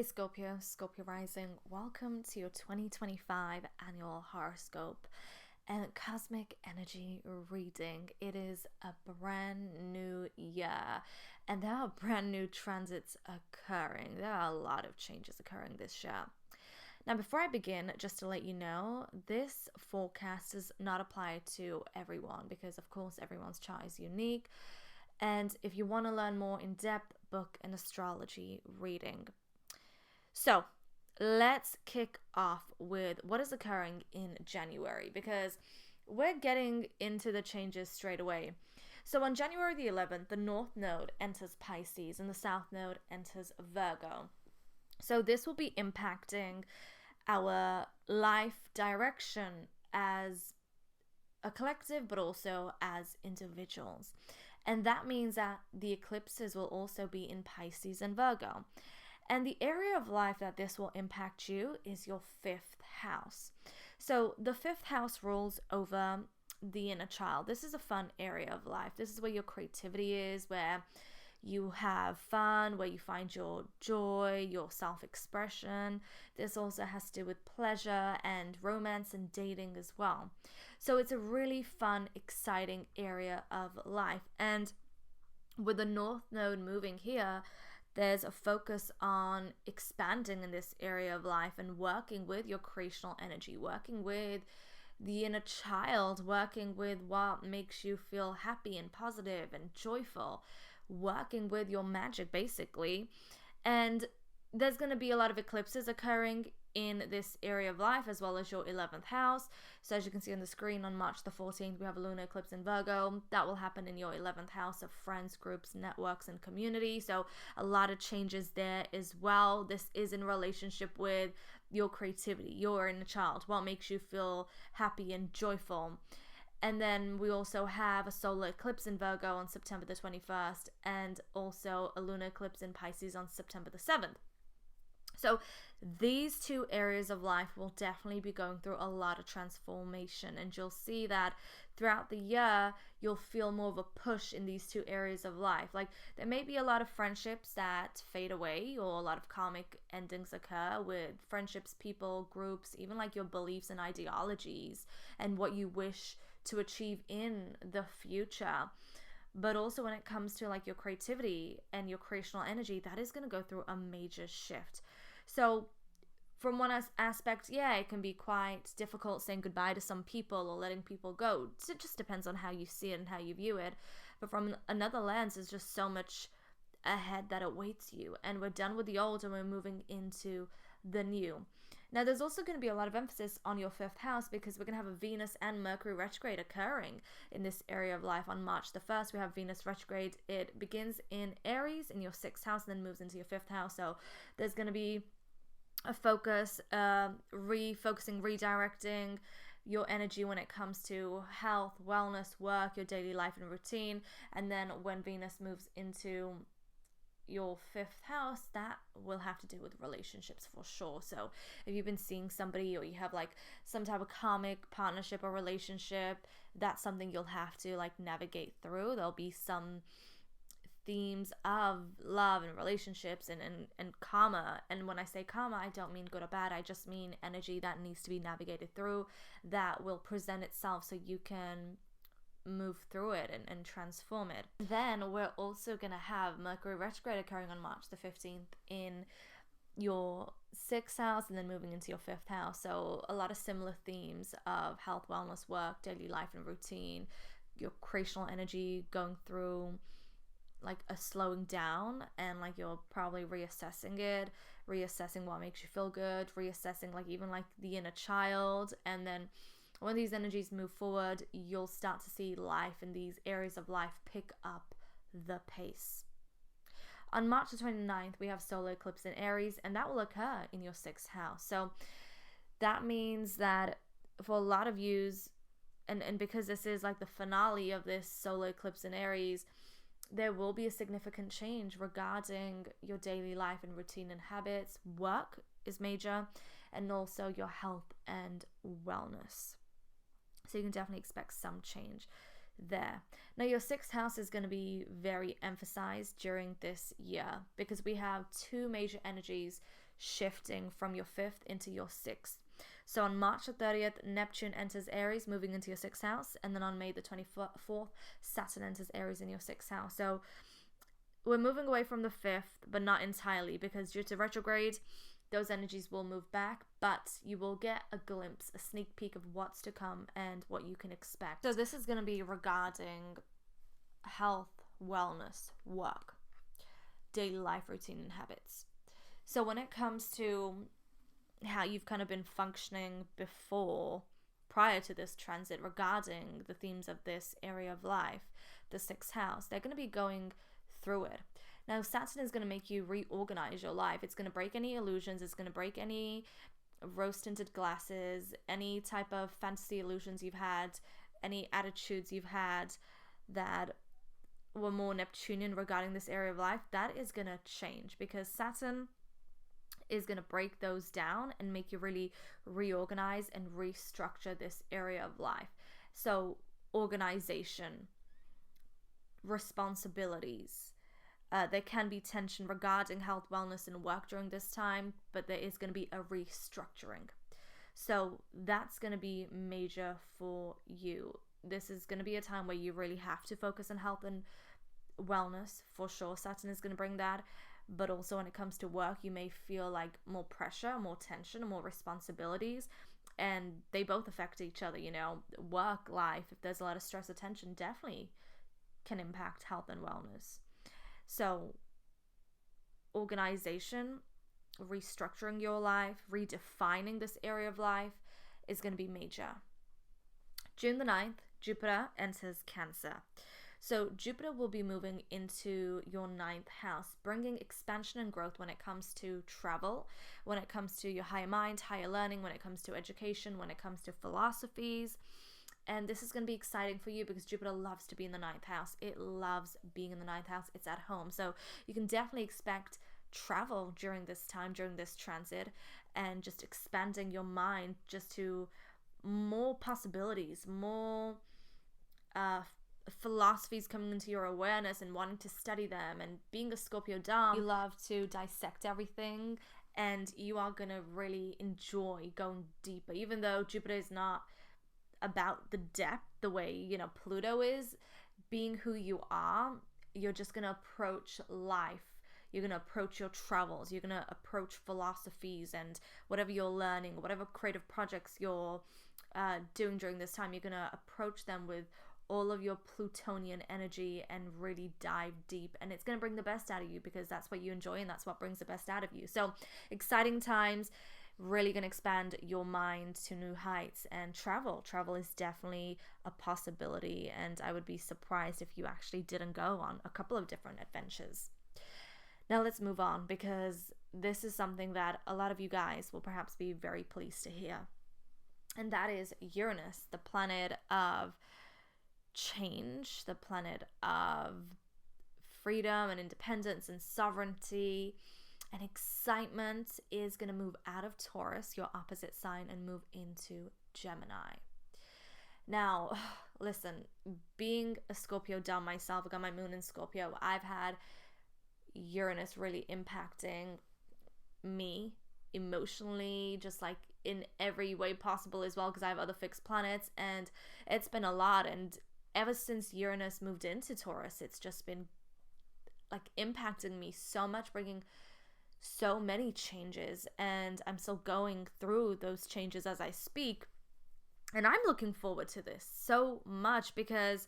Hey Scorpio, Scorpio rising, welcome to your 2025 annual horoscope and cosmic energy reading. It is a brand new year and there are brand new transits occurring. There are a lot of changes occurring this year. Now, before I begin, just to let you know, this forecast does not apply to everyone because, of course, everyone's chart is unique. And if you want to learn more in depth, book an astrology reading. So let's kick off with what is occurring in January because we're getting into the changes straight away. So on January the 11th, the North Node enters Pisces and the South Node enters Virgo. So this will be impacting our life direction as a collective, but also as individuals. And that means that the eclipses will also be in Pisces and Virgo. And the area of life that this will impact you is your fifth house. So the fifth house rules over the inner child. This is a fun area of life. This is where your creativity is, where you have fun, where you find your joy, your self-expression. This also has to do with pleasure and romance and dating as well. So it's a really fun, exciting area of life. And with the North Node moving here, there's a focus on expanding in this area of life and working with your creational energy, working with the inner child, working with what makes you feel happy and positive and joyful, working with your magic basically. And there's going to be a lot of eclipses occurring in this area of life as well as your 11th house. So as you can see on the screen, on March the 14th we have a lunar eclipse in Virgo. That will happen in your 11th house of friends, groups, networks, and community. So a lot of changes there as well. This is in relationship with your creativity, your inner child, what makes you feel happy and joyful. And then we also have a solar eclipse in Virgo on September the 21st and also a lunar eclipse in Pisces on September the 7th. So these two areas of life will definitely be going through a lot of transformation, and you'll see that throughout the year you'll feel more of a push in these two areas of life. Like there may be a lot of friendships that fade away or a lot of karmic endings occur with friendships, people, groups, even like your beliefs and ideologies and what you wish to achieve in the future. But also when it comes to like your creativity and your creational energy, that is going to go through a major shift. So from one aspect, yeah, it can be quite difficult saying goodbye to some people or letting people go. It just depends on how you see it and how you view it. But from another lens, there's just so much ahead that awaits you. And we're done with the old and we're moving into the new. Now, there's also going to be a lot of emphasis on your fifth house because we're going to have a Venus and Mercury retrograde occurring in this area of life. On March the 1st, we have Venus retrograde. It begins in Aries in your sixth house and then moves into your fifth house. So there's going to be a focus, refocusing, redirecting your energy when it comes to health, wellness, work, your daily life and routine. And then when Venus moves into your fifth house, that will have to do with relationships for sure. So if you've been seeing somebody or you have like some type of karmic partnership or relationship, that's something you'll have to like navigate through. There'll be some themes of love and relationships and karma. And when I say karma, I don't mean good or bad. I just mean energy that needs to be navigated through, that will present itself so you can move through it and transform it. Then we're also going to have Mercury retrograde occurring on March the 15th in your sixth house and then moving into your fifth house. So a lot of similar themes of health, wellness, work, daily life and routine, your creational energy going through like a slowing down, and like you're probably reassessing it, reassessing what makes you feel good, reassessing like even like the inner child. And then when these energies move forward, you'll start to see life in these areas of life pick up the pace. On March the 29th, we have solar eclipse in Aries, and that will occur in your sixth house. So that means that for a lot of yous, and because this is like the finale of this solar eclipse in Aries, there will be a significant change regarding your daily life and routine and habits. Work is major, and also your health and wellness. So you can definitely expect some change there. Now, your sixth house is going to be very emphasized during this year because we have two major energies shifting from your 5th into your 6th. So on March the 30th, Neptune enters Aries, moving into your 6th house. And then on May the 24th, Saturn enters Aries in your 6th house. So we're moving away from the 5th, but not entirely, because due to retrograde, those energies will move back, but you will get a glimpse, a sneak peek of what's to come and what you can expect. So this is going to be regarding health, wellness, work, daily life routine, and habits. So when it comes to how you've kind of been functioning prior to this transit regarding the themes of this area of life, the 6th house, they're going to be going through it. Now, Saturn is going to make you reorganize your life. It's going to break any illusions. It's going to break any rose-tinted glasses, any type of fantasy illusions you've had, any attitudes you've had that were more Neptunian regarding this area of life. That is going to change, because Saturn is going to break those down and make you really reorganize and restructure this area of life. So organization, responsibilities. There can be tension regarding health, wellness, and work during this time, but there is going to be a restructuring. So that's going to be major for you. This is going to be a time where you really have to focus on health and wellness, for sure. Saturn is going to bring that. But also when it comes to work, you may feel like more pressure, more tension, more responsibilities. And they both affect each other, work life. If there's a lot of stress or tension, definitely can impact health and wellness. So organization, restructuring your life, redefining this area of life is going to be major. June the 9th, Jupiter enters Cancer. So Jupiter will be moving into your 9th house, bringing expansion and growth when it comes to travel, when it comes to your higher mind, higher learning, when it comes to education, when it comes to philosophies. And this is going to be exciting for you because Jupiter loves to be in the 9th house. It loves being in the 9th house. It's at home. So you can definitely expect travel during this time, during this transit, and just expanding your mind just to more possibilities, more philosophies coming into your awareness and wanting to study them. And being a Scorpio Dom, you love to dissect everything, and you are going to really enjoy going deeper, even though Jupiter is not about the depth the way Pluto is. Being who you are, you're just going to approach life, you're going to approach your travels, you're going to approach philosophies and whatever you're learning, whatever creative projects you're doing during this time. You're going to approach them with all of your Plutonian energy and really dive deep, and it's going to bring the best out of you because that's what you enjoy and that's what brings the best out of you. So exciting times, really going to expand your mind to new heights. And travel is definitely a possibility, and I would be surprised if you actually didn't go on a couple of different adventures. Now let's move on, because this is something that a lot of you guys will perhaps be very pleased to hear, and that is Uranus, the planet of change, the planet of freedom and independence and sovereignty and excitement, is going to move out of Taurus, your opposite sign, and move into Gemini. Now, listen, being a Scorpio Dom myself, I got my moon in Scorpio, I've had Uranus really impacting me emotionally, just like in every way possible as well, because I have other fixed planets, and it's been a lot. And ever since Uranus moved into Taurus, it's just been like impacting me so much, bringing so many changes, and I'm still going through those changes as I speak. And I'm looking forward to this so much, because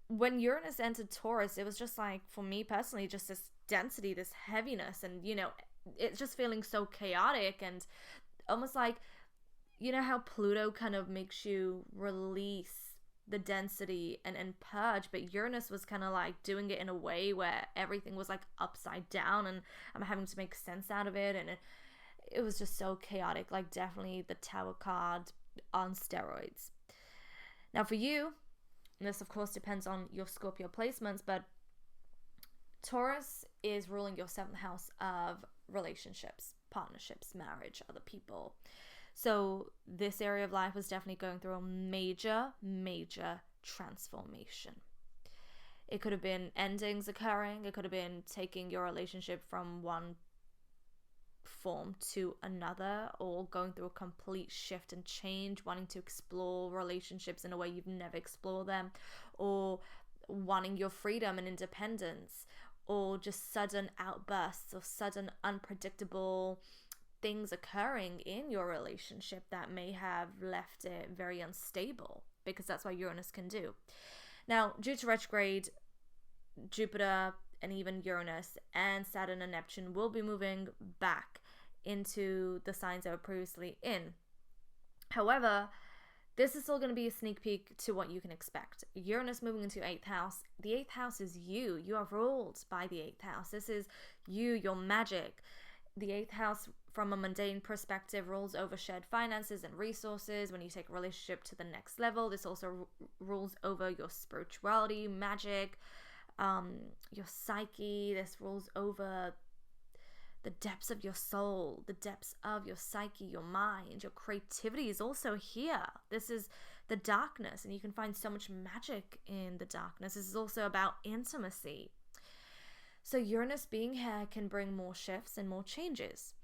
when Uranus entered Taurus, it was just like, for me personally, just this density, this heaviness, and it's just feeling so chaotic, and almost like, how Pluto kind of makes you release the density and purge, but Uranus was kind of like doing it in a way where everything was like upside down, and I'm having to make sense out of it, and it was just so chaotic. Like, definitely the Tower card on steroids. Now for you, and this of course depends on your Scorpio placements, but Taurus is ruling your 7th house of relationships, partnerships, marriage, other people. So this area of life was definitely going through a major transformation. It could have been endings occurring. It could have been taking your relationship from one form to another, or going through a complete shift and change, wanting to explore relationships in a way you've never explored them, or wanting your freedom and independence, or just sudden outbursts of sudden unpredictable things occurring in your relationship that may have left it very unstable, because that's what Uranus can do. Now, due to retrograde, Jupiter and even Uranus and Saturn and Neptune will be moving back into the signs they were previously in. However, this is still going to be a sneak peek to what you can expect. Uranus moving into 8th house. The 8th house is you. You are ruled by the 8th house. This is you, your magic. The 8th house, from a mundane perspective, rules over shared finances and resources. When you take a relationship to the next level, this also rules over your spirituality, magic, your psyche. This rules over the depths of your soul, the depths of your psyche, your mind. Your creativity is also here. This is the darkness, and you can find so much magic in the darkness. This is also about intimacy. So Uranus being here can bring more shifts and more changes,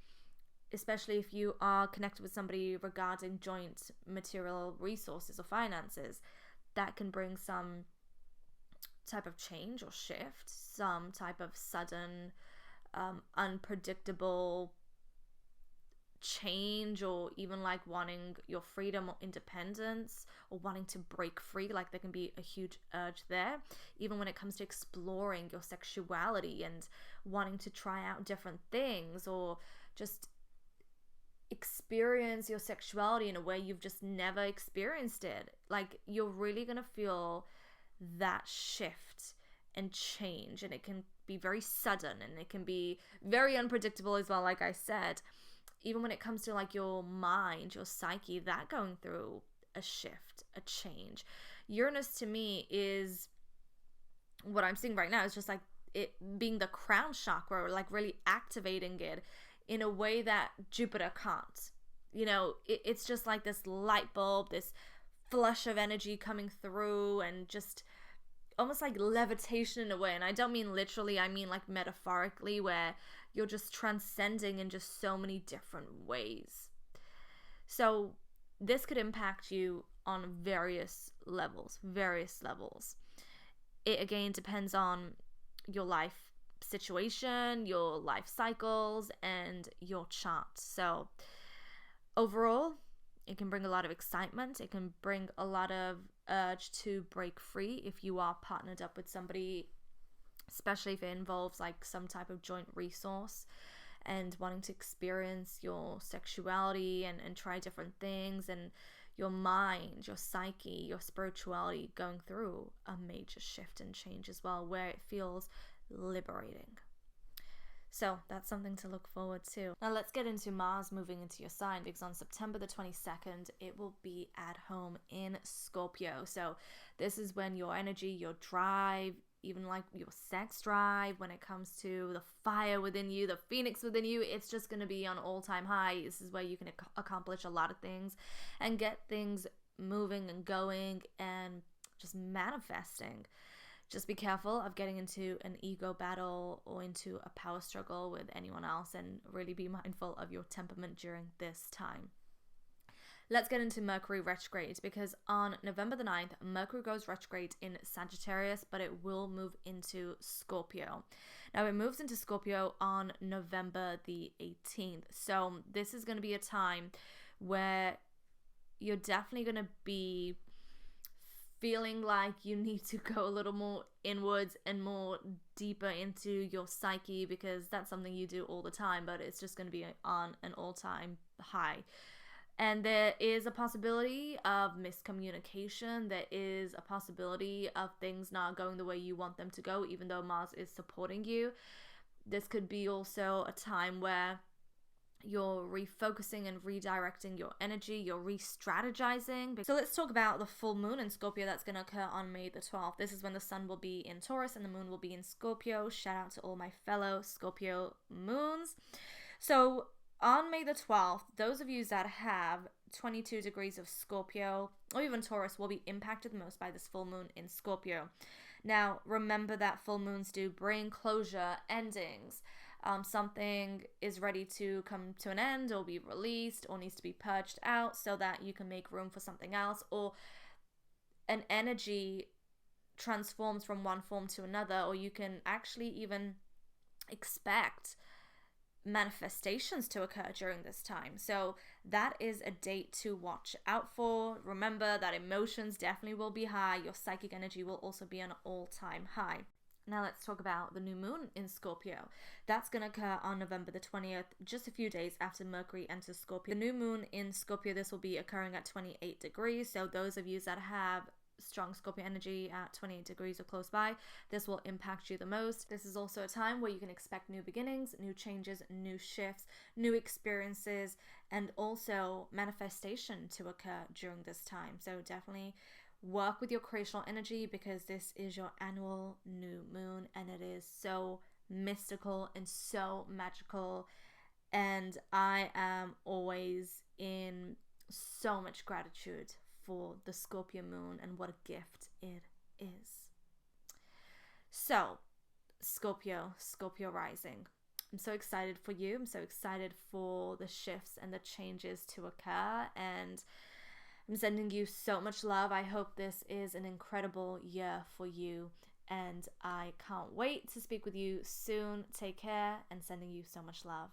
especially if you are connected with somebody regarding joint material resources or finances. That can bring some type of change or shift, some type of sudden, unpredictable change, or even like wanting your freedom or independence, or wanting to break free. Like there can be a huge urge there, even when it comes to exploring your sexuality and wanting to try out different things, or just experience your sexuality in a way you've just never experienced it. Like you're really gonna feel that shift and change, and it can be very sudden, and it can be very unpredictable as well. Like I said, even when it comes to like your mind, your psyche, that going through a shift, a change. Uranus to me is, what I'm seeing right now is just like it being the crown chakra, like really activating it in a way that Jupiter can't. You know, it's just like this light bulb, this flush of energy coming through, and just almost like levitation in a way. And I don't mean literally, I mean like metaphorically, where you're just transcending in just so many different ways. So this could impact you on various levels. It again depends on your life situation, your life cycles, and your chart. So overall, it can bring a lot of excitement. It can bring a lot of urge to break free if you are partnered up with somebody, especially if it involves like some type of joint resource, and wanting to experience your sexuality and try different things, and your mind, your psyche, your spirituality going through a major shift and change as well, where it feels liberating. So that's something to look forward to. Now let's get into Mars moving into your sign, because on September the 22nd, it will be at home in Scorpio. So this is when your energy, your drive, even like your sex drive, when it comes to the fire within you, the phoenix within you, it's just going to be on all-time high. This is where you can accomplish a lot of things and get things moving and going and just manifesting. Just be careful of getting into an ego battle or into a power struggle with anyone else, and really be mindful of your temperament during this time. Let's get into Mercury retrograde, because on November the 9th, Mercury goes retrograde in Sagittarius, but it will move into Scorpio. Now, it moves into Scorpio on November the 18th. So this is going to be a time where you're definitely going to be feeling like you need to go a little more inwards and more deeper into your psyche, because that's something you do all the time, but it's just going to be on an all-time high. And there is a possibility of miscommunication. There is a possibility of things not going the way you want them to go, even though Mars is supporting you. This could be also a time where you're refocusing and redirecting your energy, you're re-strategizing. So let's talk about the full moon in Scorpio that's going to occur on May the 12th. This is when the sun will be in Taurus and the moon will be in Scorpio. Shout out to all my fellow Scorpio moons. So on May the 12th, those of you that have 22 degrees of Scorpio or even Taurus will be impacted the most by this full moon in Scorpio. Now, remember that full moons do bring closure, endings, something is ready to come to an end or be released or needs to be purged out so that you can make room for something else, or an energy transforms from one form to another, or you can actually even expect manifestations to occur during this time. So that is a date to watch out for. Remember that emotions definitely will be high. Your psychic energy will also be on an all-time high. Now let's talk about the new moon in Scorpio. That's going to occur on November the 20th, just a few days after Mercury enters Scorpio. The new moon in Scorpio, this will be occurring at 28 degrees. So those of you that have strong Scorpio energy at 28 degrees or close by, this will impact you the most. This is also a time where you can expect new beginnings, new changes, new shifts, new experiences, and also manifestation to occur during this time. So definitely work with your creational energy, because this is your annual new moon and it is so mystical and so magical, and I am always in so much gratitude for the Scorpio moon and what a gift it is. So Scorpio rising, I'm so excited for you. I'm so excited for the shifts and the changes to occur, and I'm sending you so much love. I hope this is an incredible year for you, and I can't wait to speak with you soon. Take care, and sending you so much love.